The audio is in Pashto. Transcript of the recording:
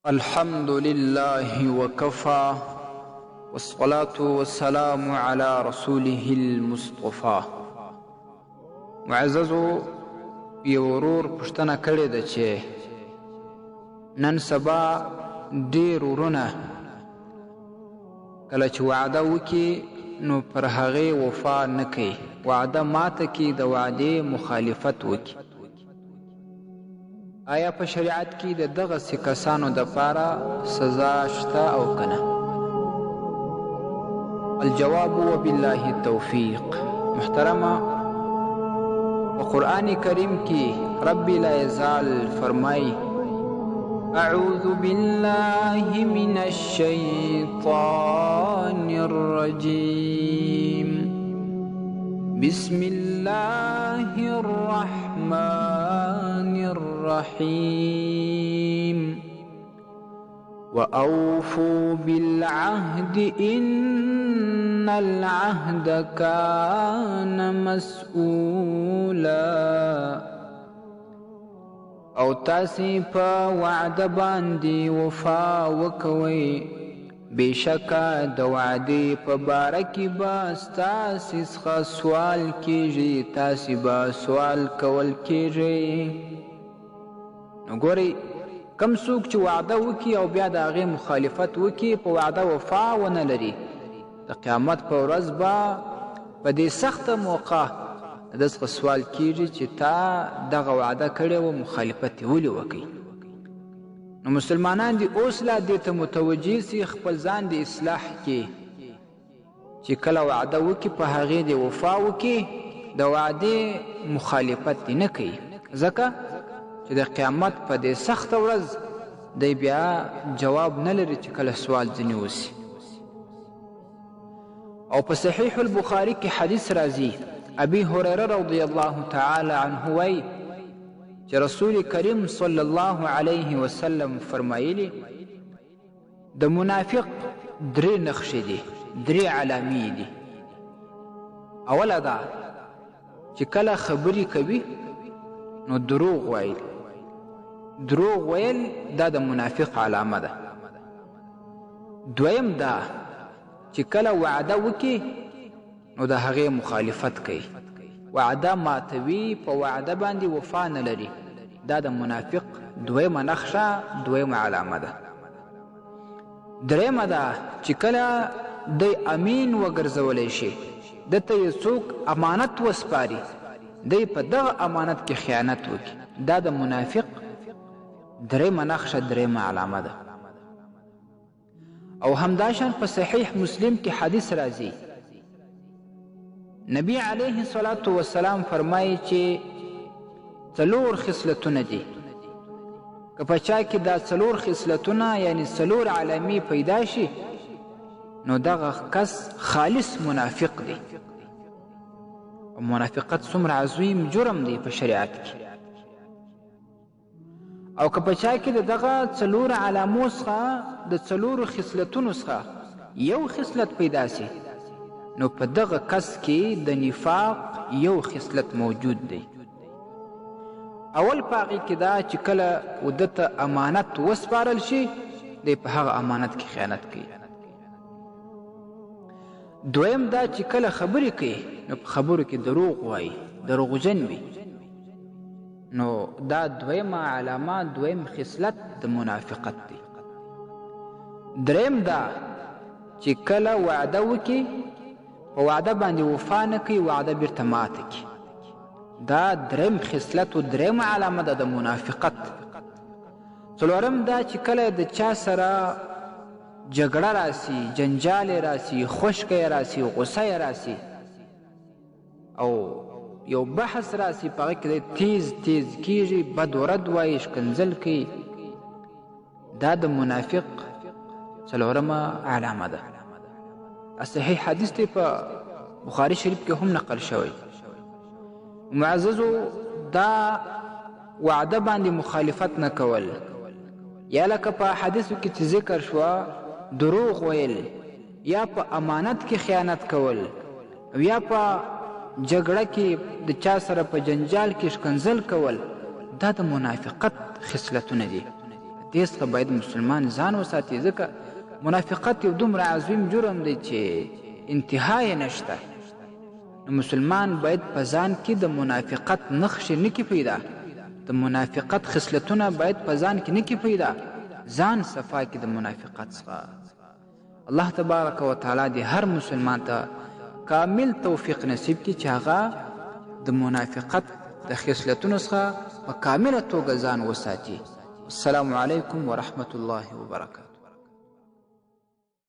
الحمد لله وكفى والصلاة والسلام على رسوله المصطفى. معززو یورور پښتنه کړې ده چې نن سبا ډېر ورونه کله چې وعده وکړي نو پر هغې وفا نه کوي، وعده ماته کړي، د وعدې مخالفت وکړي. آیا په شریعت کې د دغسې کسانو دپاره سزا شته او که نه؟ الجواب وبالله التوفیق. محترمه، په قرآن کریم کې رب لا یزال فرمایي اعوذ بالله من الشیطان الرجیم بسم الله الرحمن الرحیم وأوفوا بالعهد إن العهد كان مسؤولا. او تاسی پا وعده باندې وفا وکوي، بشکا د وعدې په باره کې به ستاسې څخه سوال کیږي، تاسې به سوال کول کیږي. نو ګورئ، کم څوک چې وعده وکړي او بیا د هغې مخالفت وکړي، په وعده وفا ونه لري، د قیامت په ورځ به په دې سخته موقع د ده څخه سوال کیږي چې تا دغه وعده کړې وه، مخالفت یې ولې وکړي؟ نو مسلمانان دي اوس لا دې ته متوجه سي، خپل ځان د اصلاح کې چې کله وعده وکړي په هغې دې وفا وکړي، د وعدې مخالفت دې نه کوي، ځکه چې د قیامت په دې سخته ورځ دی بیا جواب نه لري چې کله سوال ځینې وسي. او په صحیح البخاري کې حدیث راځي، ابي هريره رضی الله تعالی عنه وایي چې رسول کریم صلی الله علیه وسلم فرمایلي د منافق درې نښې دي، درې علامې دي. اوله دا چې کله خبرې کوي نو دروغ وایي. دروغ ویل دا د منافق علامه ده. دویم دا چې کله وعده وکړي نو د هغې مخالفت کوي، وعده ماتوي، په وعده باندې وفا نه لري. دا د منافق دویمه نښه، دویمه علامه ده. درېیمه ده چې کله دی امین وګرځولی شي، دته یې څوک امانت وسپاري، دی په دغه امانت کې خیانت وکړي، دا د منافق درېیمه نښه، درېیمه علامه ده. او همداشان په صحیح مسلم کې حدیث راځي، نبی علیه الصلاة والسلام فرمایي چې څلور خصلتونه دي، که په چا کې دا څلور خصلتونه یعنی څلور علامې پیدا شي نو دغه کس خالص منافق دی. او منافقت څومره عظیم جرم دی په شریعت کې. او که په چا کې د دغه څلور علامو څخه د څلورو خصلتونو څخه یو خصلت پیدا سي نو په دغه کس کې د نفاق یو خصلت موجود دی. اول په هغې کې دا چې کله وده ته امانت وسپارل شي، دی په هغه امانت کې خیانت کوي. دویم دا چې کله خبرې کوي نو په خبرو کې دروغ وایي، دروغجن وي. نو دا دویمه علامه، دویم خصلت د منافقت دی. دریم دا چې کله وعده وکړي، په وعده باندې وفا نه کوي، وعده بیرته ماته کړي، دا دریم خصلت و دریم علامه ده د منافقت. څلورم دا چې کله د چا سره جګړه راسي، جنجال راسي، خشکه راسي، غصه راسي، او یو بحث راسي، په هغې کې تیز تیز کیږي، بد و رد وایي، شکنځل کوي، دا د منافق څلورمه علامه ده. صحیح حدیث دی په بخاري شریف کې هم نقل شوی. معززو، دا وعده باندې مخالفت نه کول، یا لکه په حدیثو کې چې ذکر شوه دروغ ویل، یا په امانت کې خیانت کول، او یا په جګړه کې د چا سره په جنجال کې شکنځل کول، دا د منافقت خصلتونه دي. دې څخه باید مسلمان ځان وساتي، ځکه منافقت یو دومره عظیم جرم دی چې انتها یې نشته. نو مسلمان باید په ځان کې د منافقت نښې نه کي پیدا، د منافقت خصلتونه باید په ځان کې نه کي پیدا، ځان صفا کې د منافقت څخه. الله تبارک و تعالی دې هر مسلمان ته کامل توفیق نصیب کړي چې هغه د منافقت د خصلتونو څخه په کامله توګه ځان وساتي. السلام علیکم ورحمة الله وبرکاته.